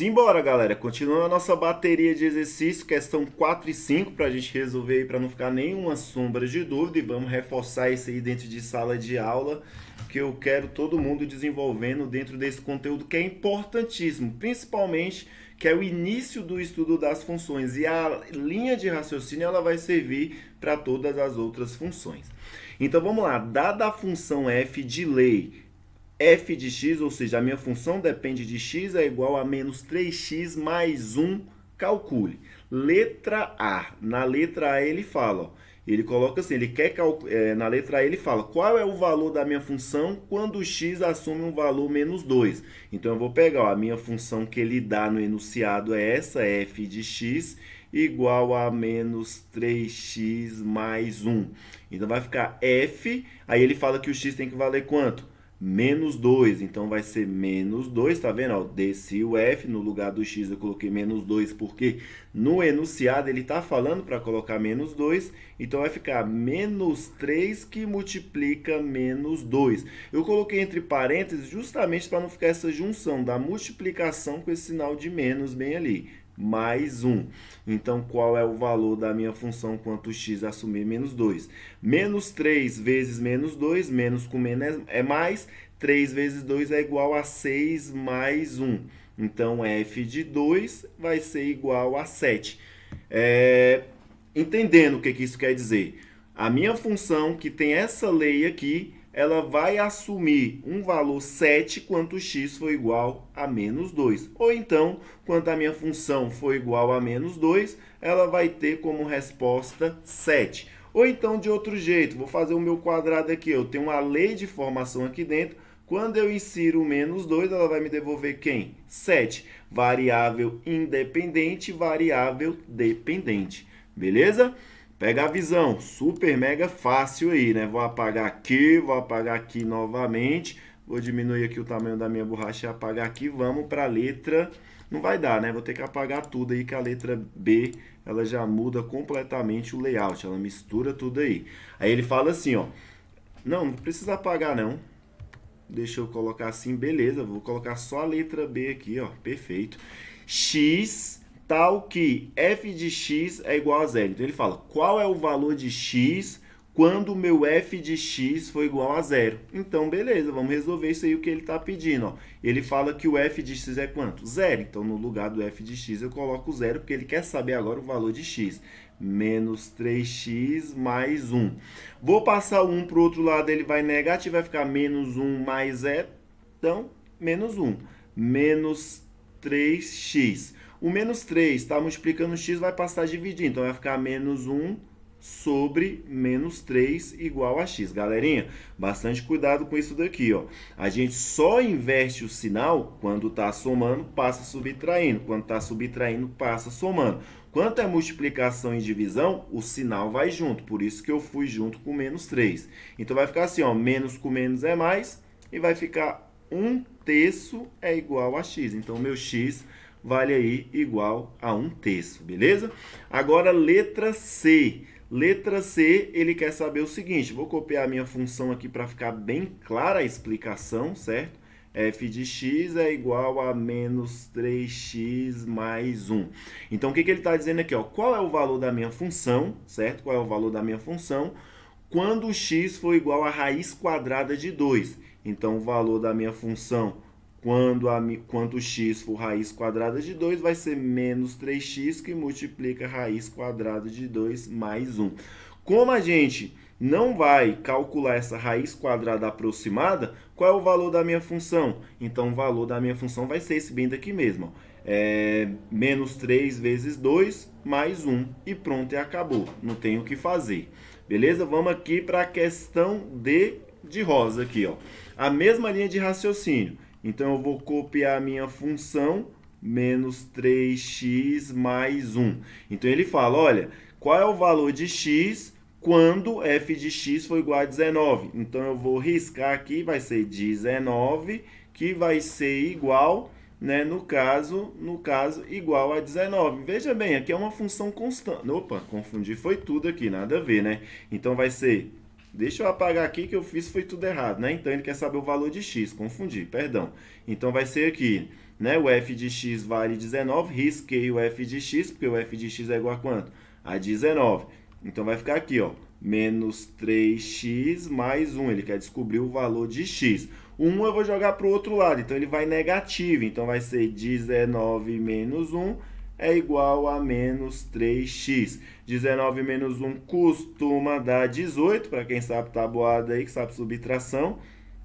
Simbora, galera. Continuando a nossa bateria de exercício, questão 4 e 5, para a gente resolver aí, para não ficar nenhuma sombra de dúvida. E vamos reforçar isso aí dentro de sala de aula, que eu quero todo mundo desenvolvendo dentro desse conteúdo que é importantíssimo, principalmente que é o início do estudo das funções. E a linha de raciocínio ela vai servir para todas as outras funções. Então vamos lá, dada a função f de lei, f de x, ou seja, a minha função depende de x, é igual a menos 3x mais 1, calcule. Letra A. Na letra A ele fala, ó, ele coloca assim, ele quer na letra A ele fala qual é o valor da minha função quando o x assume um valor menos 2. Então eu vou pegar, ó, a minha função que ele dá no enunciado é essa, f de x, igual a menos 3x mais 1. Então vai ficar f, aí ele fala que o x tem que valer quanto? Menos 2, então vai ser menos 2, tá vendo? Ó, desci o f, no lugar do x eu coloquei menos 2, porque no enunciado ele tá falando para colocar menos 2, então vai ficar menos 3 que multiplica menos 2. Eu coloquei entre parênteses justamente para não ficar essa junção da multiplicação com esse sinal de menos bem ali. Mais 1. Então, qual é o valor da minha função quanto x assumir menos 2? Menos 3 vezes menos 2, menos com menos é mais, 3 vezes 2 é igual a 6 mais 1. Então, f de 2 vai ser igual a 7. Entendendo o que isso quer dizer? A minha função, que tem essa lei aqui, ela vai assumir um valor 7 quando x for igual a menos 2. Ou então, quando a minha função for igual a menos 2, ela vai ter como resposta 7. Ou então, de outro jeito, vou fazer o meu quadrado aqui. Eu tenho uma lei de formação aqui dentro. Quando eu insiro o menos 2, ela vai me devolver quem? 7. Variável independente, variável dependente. Beleza? Pega a visão, super mega fácil aí, né? Vou apagar aqui novamente. Vou diminuir aqui o tamanho da minha borracha e apagar aqui. Vamos para a letra... Não vai dar, né? Vou ter que apagar tudo aí, que a letra B, ela já muda completamente o layout. Ela mistura tudo aí. Aí ele fala assim, ó. Não precisa apagar, não. Deixa eu colocar assim, beleza. Vou colocar só a letra B aqui, ó. Perfeito. X... tal que f de x é igual a zero. Então, ele fala, qual é o valor de x quando o meu f de x for igual a zero? Então, beleza, vamos resolver isso aí, o que ele está pedindo. Ó. Ele fala que o f de x é quanto? Zero. Então, no lugar do f de x, eu coloco zero, porque ele quer saber agora o valor de x. Menos 3x mais 1. Vou passar o 1 para o outro lado, ele vai negativo, vai ficar menos 1 mais zero. Então, menos 1. Menos 3x. O menos 3 está multiplicando x, vai passar a dividir. Então, vai ficar menos 1 sobre menos 3 igual a x. Galerinha, bastante cuidado com isso daqui, ó. A gente só inverte o sinal quando está somando, passa subtraindo. Quando está subtraindo, passa somando. Quando é multiplicação e divisão, o sinal vai junto. Por isso que eu fui junto com menos 3. Então, vai ficar assim, ó. Menos com menos é mais. E vai ficar 1/3 é igual a x. Então, meu x vale aí igual a 1/3, beleza? Agora, letra C. Letra C, ele quer saber o seguinte, vou copiar a minha função aqui para ficar bem clara a explicação, certo? F de x é igual a menos 3x mais 1. Então, o que ele está dizendo aqui? Ó? Qual é o valor da minha função, certo? Qual é o valor da minha função quando x for igual a raiz quadrada de 2? Então, o valor da minha função quando x for raiz quadrada de 2, vai ser menos 3x, que multiplica raiz quadrada de 2 mais 1. Como a gente não vai calcular essa raiz quadrada aproximada, qual é o valor da minha função? Então, o valor da minha função vai ser esse bem daqui mesmo. Ó. Menos 3 vezes 2 mais 1. E pronto, e acabou. Não tem o que fazer. Beleza? Vamos aqui para a questão de rosa aqui, ó. A mesma linha de raciocínio. Então, eu vou copiar a minha função, menos 3x mais 1. Então, ele fala, olha, qual é o valor de x quando f de x for igual a 19? Então, eu vou riscar aqui, vai ser 19, que vai ser igual, né, no caso, igual a 19. Veja bem, aqui é uma função constante. Opa, confundi, foi tudo aqui, nada a ver, né? Então, vai ser... Deixa eu apagar aqui que eu fiz, foi tudo errado, né? Então, ele quer saber o valor de x, confundi, perdão. Então, vai ser aqui né? O f de x vale 19, risquei o f de x, porque o f de x é igual a quanto? A 19. Então, vai ficar aqui, ó, menos 3x mais 1. Ele quer descobrir o valor de x. O 1 eu vou jogar para o outro lado, então ele vai negativo. Então, vai ser 19 menos 1 é igual a menos 3x. 19 menos 1 costuma dar 18, para quem sabe tabuada aí, que sabe subtração.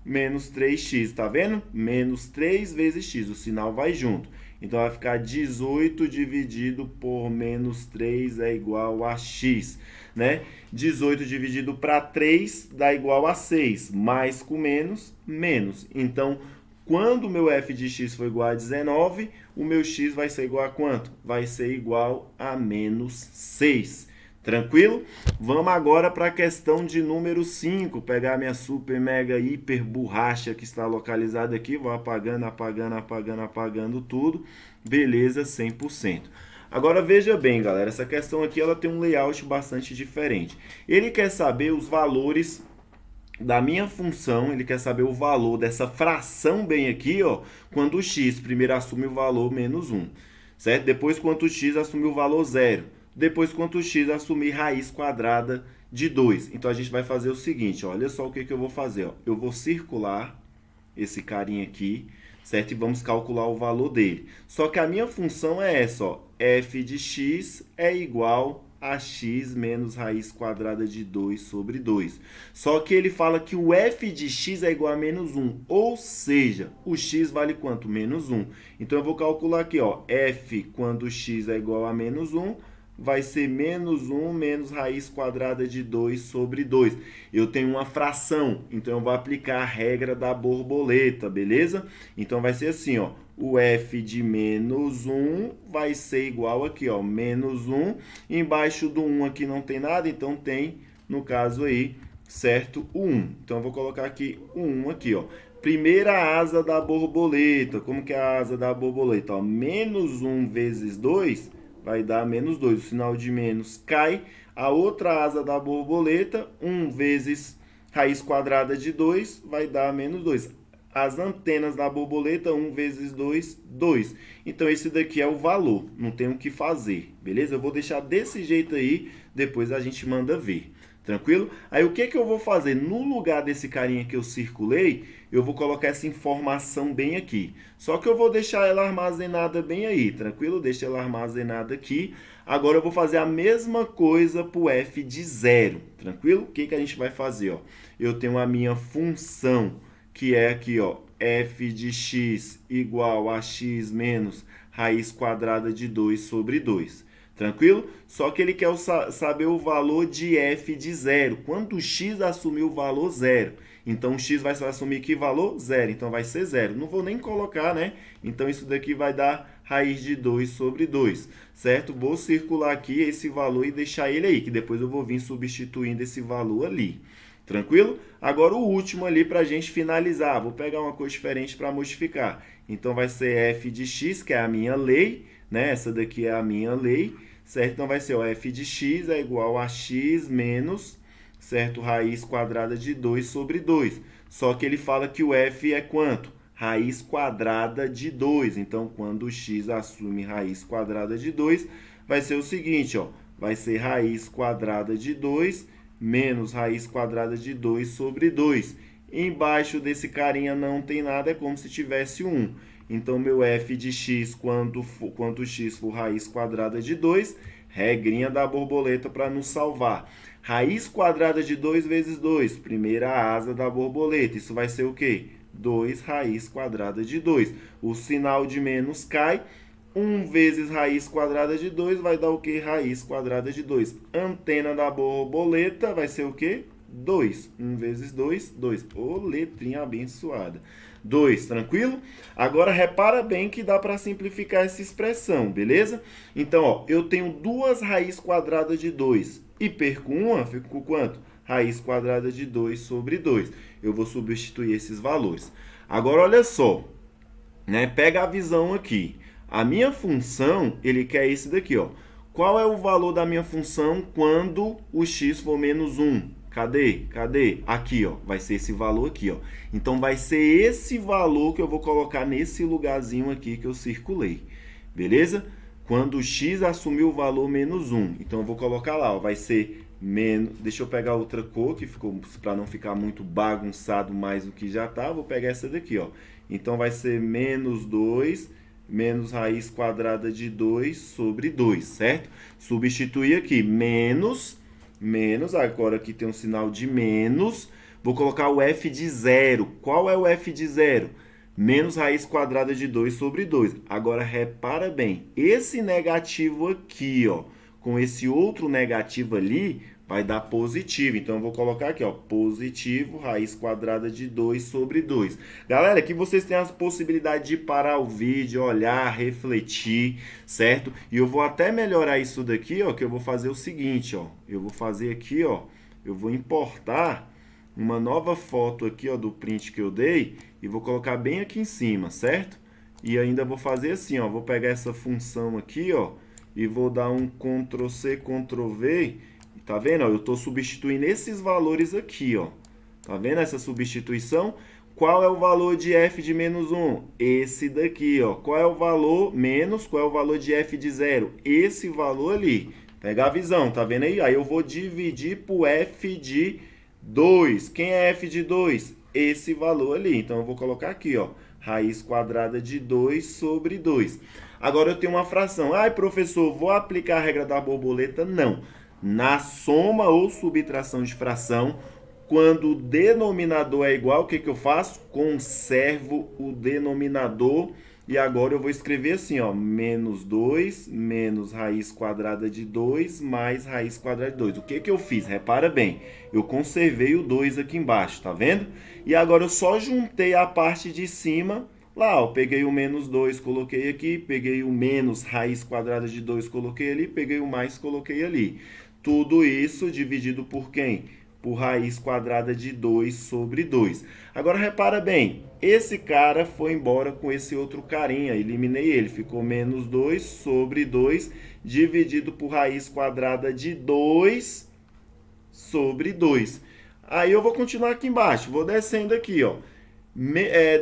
Menos 3x, tá vendo? Menos 3 vezes x, o sinal vai junto. Então, vai ficar 18 dividido por menos 3 é igual a x, né? 18 dividido para 3 dá igual a 6. Mais com menos, menos. Então, quando o meu f de x for igual a 19, o meu x vai ser igual a quanto? Vai ser igual a menos 6. Tranquilo? Vamos agora para a questão de número 5. Pegar minha super, mega, hiper borracha que está localizada aqui. Vou apagando, apagando, apagando, apagando tudo. Beleza, 100%. Agora veja bem, galera. Essa questão aqui ela tem um layout bastante diferente. Ele quer saber os valores da minha função, ele quer saber o valor dessa fração bem aqui, ó, quando o x primeiro assume o valor menos 1, certo? Depois, quando o x assume o valor 0. Depois, quando o x assumir raiz quadrada de 2. Então, a gente vai fazer o seguinte, ó, olha só o que eu vou fazer. Ó. Eu vou circular esse carinha aqui, certo? E vamos calcular o valor dele. Só que a minha função é essa, ó, f de x é igual a x menos raiz quadrada de 2 sobre 2. Só que ele fala que o f de x é igual a menos 1, ou seja, o x vale quanto? Menos 1. Então, eu vou calcular aqui, ó, f quando x é igual a menos 1, vai ser menos 1 menos raiz quadrada de 2 sobre 2. Eu tenho uma fração, então eu vou aplicar a regra da borboleta, beleza? Então, vai ser assim, ó, o f de menos 1 vai ser igual aqui, ó, menos 1. Embaixo do 1 aqui não tem nada, então tem, no caso aí, certo, o 1. Então, eu vou colocar aqui o 1 aqui, ó. Primeira asa da borboleta. Como que é a asa da borboleta? Ó, menos 1 vezes 2 vai dar menos 2. O sinal de menos cai. A outra asa da borboleta, 1 vezes raiz quadrada de 2, vai dar menos 2. As antenas da borboleta, 1 vezes 2, 2. Então, esse daqui é o valor. Não tem o que fazer, beleza? Eu vou deixar desse jeito aí, depois a gente manda ver. Tranquilo? Aí, o que eu vou fazer? No lugar desse carinha que eu circulei, eu vou colocar essa informação bem aqui. Só que eu vou deixar ela armazenada bem aí, tranquilo? Deixa ela armazenada aqui. Agora, eu vou fazer a mesma coisa para o f de 0, tranquilo? O que a gente vai fazer? Ó? Eu tenho a minha função, que é aqui, ó, f de x igual a x menos raiz quadrada de 2 sobre 2. Tranquilo? Só que ele quer saber o valor de f de 0. Quando o x assumir o valor 0. Então, o x vai assumir que valor? 0. Então, vai ser 0. Não vou nem colocar, né? Então, isso daqui vai dar raiz de 2 sobre 2. Certo? Vou circular aqui esse valor e deixar ele aí, que depois eu vou vir substituindo esse valor ali. Tranquilo? Agora, o último ali para a gente finalizar. Vou pegar uma cor diferente para modificar. Então, vai ser f de x, que é a minha lei. Né? Essa daqui é a minha lei. Certo? Então, vai ser o f de x é igual a x menos, certo? Raiz quadrada de 2 sobre 2. Só que ele fala que o f é quanto? Raiz quadrada de 2. Então, quando o x assume raiz quadrada de 2, vai ser o seguinte, ó. Vai ser raiz quadrada de 2 menos raiz quadrada de 2 sobre 2. Embaixo desse carinha não tem nada, é como se tivesse 1. Então, meu f de x, quando x for raiz quadrada de 2, regrinha da borboleta para nos salvar. Raiz quadrada de 2 vezes 2, primeira asa da borboleta. Isso vai ser o quê? 2 raiz quadrada de 2. O sinal de menos cai. 1 vezes raiz quadrada de 2 vai dar o quê? Raiz quadrada de 2. Antena da borboleta vai ser o quê? 2. 1 vezes 2, 2. Ô, letrinha abençoada. 2, tranquilo? Agora, repara bem que dá para simplificar essa expressão, beleza? Então, ó, eu tenho 2 raiz quadrada de 2 e perco uma, fico com quanto? Raiz quadrada de 2 sobre 2. Eu vou substituir esses valores. Agora, olha só, né? Pega a visão aqui. A minha função, ele quer esse daqui, ó. Qual é o valor da minha função quando o x for menos 1? Cadê? Cadê? Aqui, ó. Vai ser esse valor aqui, ó. Então, vai ser esse valor que eu vou colocar nesse lugarzinho aqui que eu circulei. Beleza? Quando o x assumiu o valor menos 1. Então, eu vou colocar lá, ó. Vai ser menos... Deixa eu pegar outra cor, que ficou para não ficar muito bagunçado mais do que já tá. Vou pegar essa daqui, ó. Então, vai ser menos 2... menos raiz quadrada de 2 sobre 2, certo? Substituir aqui, menos, agora aqui tem um sinal de menos, vou colocar o f de 0. Qual é o f de 0? Menos raiz quadrada de 2 sobre 2. Agora, repara bem, esse negativo aqui, ó, com esse outro negativo ali, vai dar positivo. Então, eu vou colocar aqui, ó, positivo, raiz quadrada de 2 sobre 2. Galera, aqui vocês têm a possibilidade de parar o vídeo, olhar, refletir, certo? E eu vou até melhorar isso daqui, ó, que eu vou fazer o seguinte, ó. Eu vou fazer aqui, ó, eu vou importar uma nova foto aqui, ó, do print que eu dei e vou colocar bem aqui em cima, certo? E ainda vou fazer assim, ó, vou pegar essa função aqui, ó, e vou dar um Ctrl+C, Ctrl+V. Tá vendo? Eu estou substituindo esses valores aqui, ó. Tá vendo essa substituição? Qual é o valor de f de menos 1? Esse daqui, ó. Qual é o valor menos? Qual é o valor de f de 0? Esse valor ali. Pega a visão, tá vendo aí? Aí eu vou dividir por f de 2. Quem é f de 2? Esse valor ali. Então, eu vou colocar aqui, ó. Raiz quadrada de 2 sobre 2. Agora, eu tenho uma fração. Ai, professor, vou aplicar a regra da borboleta? Não. Na soma ou subtração de fração, quando o denominador é igual, o que eu faço? Conservo o denominador. E agora eu vou escrever assim, ó, menos 2, menos raiz quadrada de 2, mais raiz quadrada de 2. O que eu fiz? Repara bem, eu conservei o 2 aqui embaixo, tá vendo? E agora eu só juntei a parte de cima. Lá, ó, peguei o menos 2, coloquei aqui, peguei o menos raiz quadrada de 2, coloquei ali, peguei o mais, coloquei ali. Tudo isso dividido por quem? Por raiz quadrada de 2 sobre 2. Agora, repara bem, esse cara foi embora com esse outro carinha, eliminei ele, ficou menos 2 sobre 2, dividido por raiz quadrada de 2 sobre 2. Aí eu vou continuar aqui embaixo, vou descendo aqui, ó.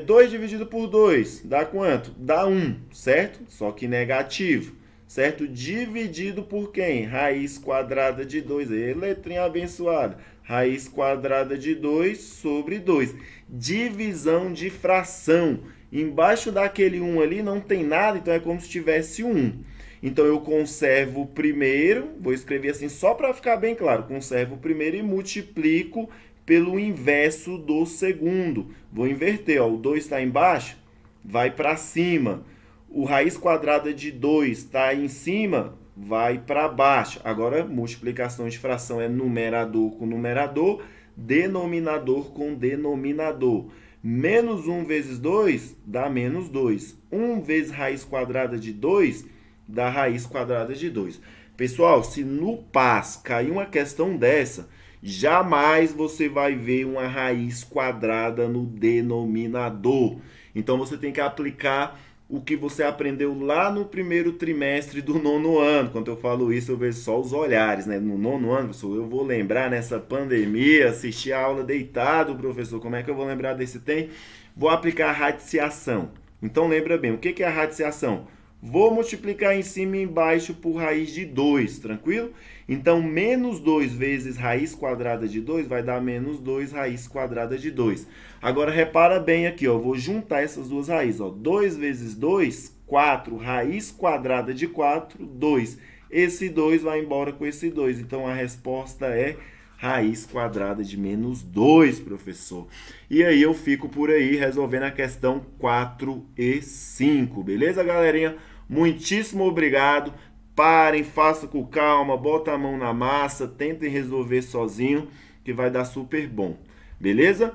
2 dividido por 2, dá quanto? Dá 1, certo? Só que negativo. Certo? Dividido por quem? Raiz quadrada de 2. Letrinha abençoada. Raiz quadrada de 2 sobre 2. Divisão de fração. Embaixo daquele 1 ali não tem nada, então é como se tivesse 1. Então, eu conservo o primeiro, vou escrever assim só para ficar bem claro. Conservo o primeiro e multiplico pelo inverso do segundo. Vou inverter, ó. O 2 está embaixo, vai para cima. O raiz quadrada de 2 está em cima, vai para baixo. Agora, multiplicação de fração é numerador com numerador, denominador com denominador. Menos 1 vezes 2 dá menos 2. 1 vezes raiz quadrada de 2 dá raiz quadrada de 2. Pessoal, se no PAS cair uma questão dessa, jamais você vai ver uma raiz quadrada no denominador. Então, você tem que aplicar o que você aprendeu lá no primeiro trimestre do 9º ano. Quando eu falo isso, eu vejo só os olhares, né? No 9º ano, professor, eu vou lembrar nessa pandemia, assistir a aula deitado, professor. Como é que eu vou lembrar desse tempo? Vou aplicar a radiciação. Então, lembra bem, o que é a radiciação? Vou multiplicar em cima e embaixo por raiz de 2, tranquilo? Então, menos 2 vezes raiz quadrada de 2 vai dar menos 2 raiz quadrada de 2. Agora, repara bem aqui, ó, vou juntar essas duas raízes. Ó, 2 vezes 2, 4, raiz quadrada de 4, 2. Esse 2 vai embora com esse 2. Então, a resposta é raiz quadrada de menos 2, professor. E aí eu fico por aí resolvendo a questão 4 e 5. Beleza, galerinha? Muitíssimo obrigado. Parem, façam com calma, bota a mão na massa, tentem resolver sozinho, que vai dar super bom. Beleza?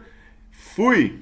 Fui!